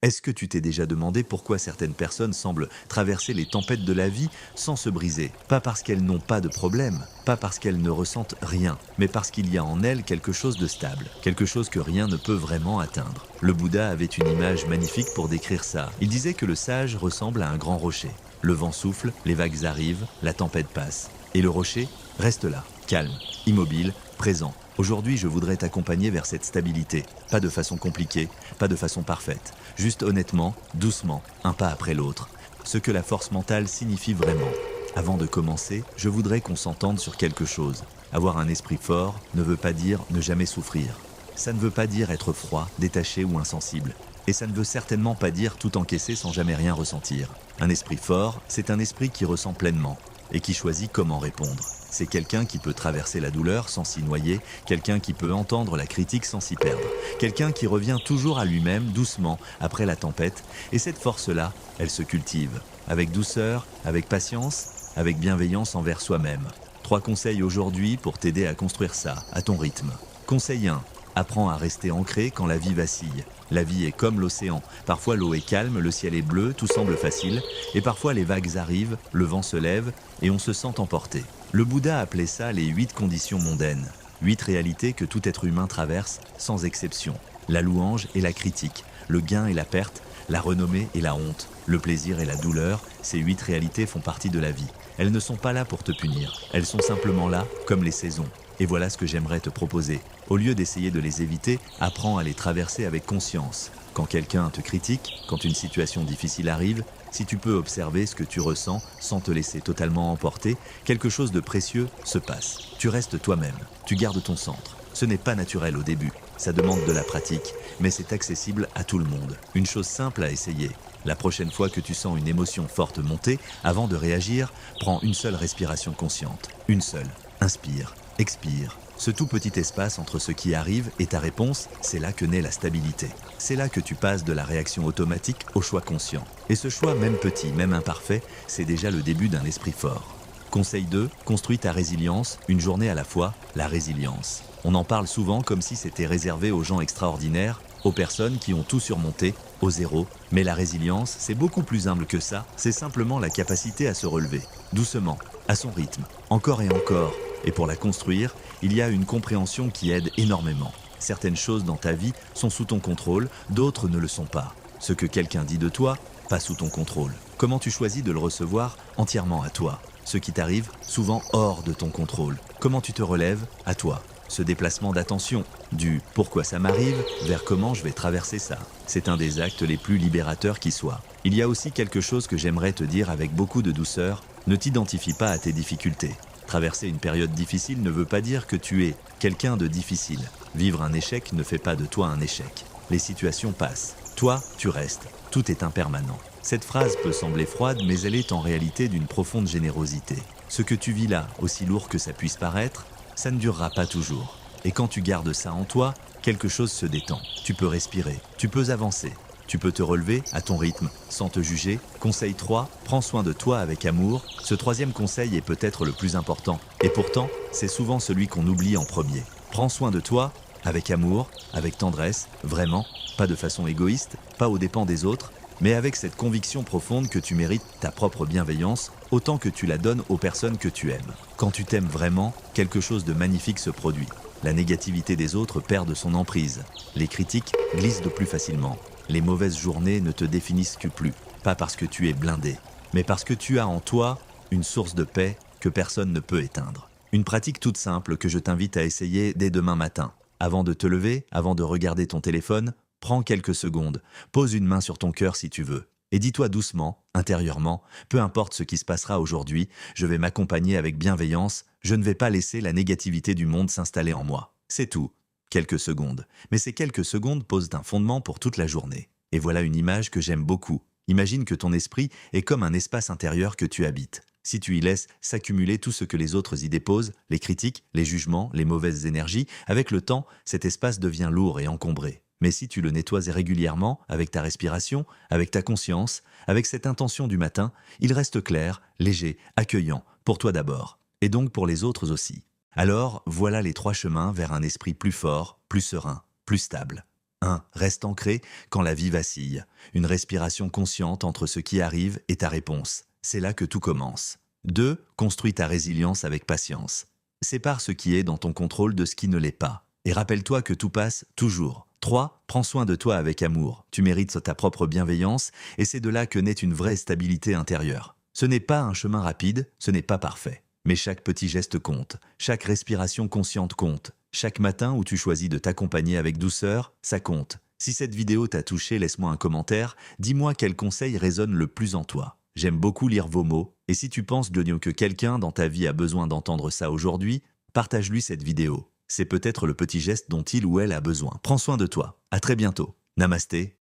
Est-ce que tu t'es déjà demandé pourquoi certaines personnes semblent traverser les tempêtes de la vie sans se briser? Pas parce qu'elles n'ont pas de problème, pas parce qu'elles ne ressentent rien, mais parce qu'il y a en elles quelque chose de stable, quelque chose que rien ne peut vraiment atteindre. Le Bouddha avait une image magnifique pour décrire ça. Il disait que le sage ressemble à un grand rocher. Le vent souffle, les vagues arrivent, la tempête passe. Et le rocher reste là, calme, immobile, présent. Aujourd'hui, je voudrais t'accompagner vers cette stabilité. Pas de façon compliquée, pas de façon parfaite. Juste honnêtement, doucement, un pas après l'autre. Ce que la force mentale signifie vraiment. Avant de commencer, je voudrais qu'on s'entende sur quelque chose. Avoir un esprit fort ne veut pas dire ne jamais souffrir. Ça ne veut pas dire être froid, détaché ou insensible. Et ça ne veut certainement pas dire tout encaisser sans jamais rien ressentir. Un esprit fort, c'est un esprit qui ressent pleinement et qui choisit comment répondre. C'est quelqu'un qui peut traverser la douleur sans s'y noyer, quelqu'un qui peut entendre la critique sans s'y perdre, quelqu'un qui revient toujours à lui-même doucement après la tempête, et cette force-là, elle se cultive, avec douceur, avec patience, avec bienveillance envers soi-même. 3 conseils aujourd'hui pour t'aider à construire ça, à ton rythme. Conseil 1. Apprends à rester ancré quand la vie vacille. La vie est comme l'océan. Parfois l'eau est calme, le ciel est bleu, tout semble facile. Et parfois les vagues arrivent, le vent se lève et on se sent emporté. Le Bouddha appelait ça les 8 conditions mondaines. 8 réalités que tout être humain traverse sans exception. La louange et la critique, le gain et la perte, la renommée et la honte, le plaisir et la douleur, ces 8 réalités font partie de la vie. Elles ne sont pas là pour te punir, elles sont simplement là comme les saisons. Et voilà ce que j'aimerais te proposer. Au lieu d'essayer de les éviter, apprends à les traverser avec conscience. Quand quelqu'un te critique, quand une situation difficile arrive, si tu peux observer ce que tu ressens sans te laisser totalement emporter, quelque chose de précieux se passe. Tu restes toi-même, tu gardes ton centre. Ce n'est pas naturel au début, ça demande de la pratique, mais c'est accessible à tout le monde. Une chose simple à essayer. La prochaine fois que tu sens une émotion forte monter, avant de réagir, prends une seule respiration consciente. Une seule. Inspire, expire. Ce tout petit espace entre ce qui arrive et ta réponse, c'est là que naît la stabilité. C'est là que tu passes de la réaction automatique au choix conscient. Et ce choix, même petit, même imparfait, c'est déjà le début d'un esprit fort. Conseil 2, construis ta résilience, une journée à la fois, la résilience. On en parle souvent comme si c'était réservé aux gens extraordinaires, aux personnes qui ont tout surmonté, au zéro. Mais la résilience, c'est beaucoup plus humble que ça, c'est simplement la capacité à se relever, doucement, à son rythme, encore et encore. Et pour la construire, il y a une compréhension qui aide énormément. Certaines choses dans ta vie sont sous ton contrôle, d'autres ne le sont pas. Ce que quelqu'un dit de toi, pas sous ton contrôle. Comment tu choisis de le recevoir entièrement à toi. Ce qui t'arrive, souvent hors de ton contrôle. Comment tu te relèves, à toi. Ce déplacement d'attention, du « pourquoi ça m'arrive » vers « comment je vais traverser ça ». C'est un des actes les plus libérateurs qui soient. Il y a aussi quelque chose que j'aimerais te dire avec beaucoup de douceur, ne t'identifie pas à tes difficultés. Traverser une période difficile ne veut pas dire que tu es quelqu'un de difficile. Vivre un échec ne fait pas de toi un échec. Les situations passent. Toi, tu restes. Tout est impermanent. Cette phrase peut sembler froide, mais elle est en réalité d'une profonde générosité. Ce que tu vis là, aussi lourd que ça puisse paraître, ça ne durera pas toujours. Et quand tu gardes ça en toi, quelque chose se détend. Tu peux respirer, tu peux avancer. Tu peux te relever à ton rythme, sans te juger. Conseil 3, prends soin de toi avec amour. Ce 3e conseil est peut-être le plus important. Et pourtant, c'est souvent celui qu'on oublie en premier. Prends soin de toi avec amour, avec tendresse, vraiment, pas de façon égoïste, pas aux dépens des autres, mais avec cette conviction profonde que tu mérites ta propre bienveillance, autant que tu la donnes aux personnes que tu aimes. Quand tu t'aimes vraiment, quelque chose de magnifique se produit. La négativité des autres perd de son emprise. Les critiques glissent de plus facilement. Les mauvaises journées ne te définissent que plus, pas parce que tu es blindé, mais parce que tu as en toi une source de paix que personne ne peut éteindre. Une pratique toute simple que je t'invite à essayer dès demain matin. Avant de te lever, avant de regarder ton téléphone, prends quelques secondes, pose une main sur ton cœur si tu veux, et dis-toi doucement, intérieurement, peu importe ce qui se passera aujourd'hui, je vais m'accompagner avec bienveillance, je ne vais pas laisser la négativité du monde s'installer en moi. C'est tout. Quelques secondes. Mais ces quelques secondes posent un fondement pour toute la journée. Et voilà une image que j'aime beaucoup. Imagine que ton esprit est comme un espace intérieur que tu habites. Si tu y laisses s'accumuler tout ce que les autres y déposent, les critiques, les jugements, les mauvaises énergies, avec le temps, cet espace devient lourd et encombré. Mais si tu le nettoies régulièrement, avec ta respiration, avec ta conscience, avec cette intention du matin, il reste clair, léger, accueillant, pour toi d'abord, et donc pour les autres aussi. Alors, voilà les 3 chemins vers un esprit plus fort, plus serein, plus stable. 1. Reste ancré quand la vie vacille. Une respiration consciente entre ce qui arrive et ta réponse. C'est là que tout commence. 2. Construis ta résilience avec patience. Sépare ce qui est dans ton contrôle de ce qui ne l'est pas. Et rappelle-toi que tout passe toujours. 3. Prends soin de toi avec amour. Tu mérites ta propre bienveillance et c'est de là que naît une vraie stabilité intérieure. Ce n'est pas un chemin rapide, ce n'est pas parfait. Mais chaque petit geste compte, chaque respiration consciente compte. Chaque matin où tu choisis de t'accompagner avec douceur, ça compte. Si cette vidéo t'a touché, laisse-moi un commentaire, dis-moi quel conseil résonne le plus en toi. J'aime beaucoup lire vos mots, et si tu penses, Jonio, que quelqu'un dans ta vie a besoin d'entendre ça aujourd'hui, partage-lui cette vidéo. C'est peut-être le petit geste dont il ou elle a besoin. Prends soin de toi. À très bientôt. Namasté.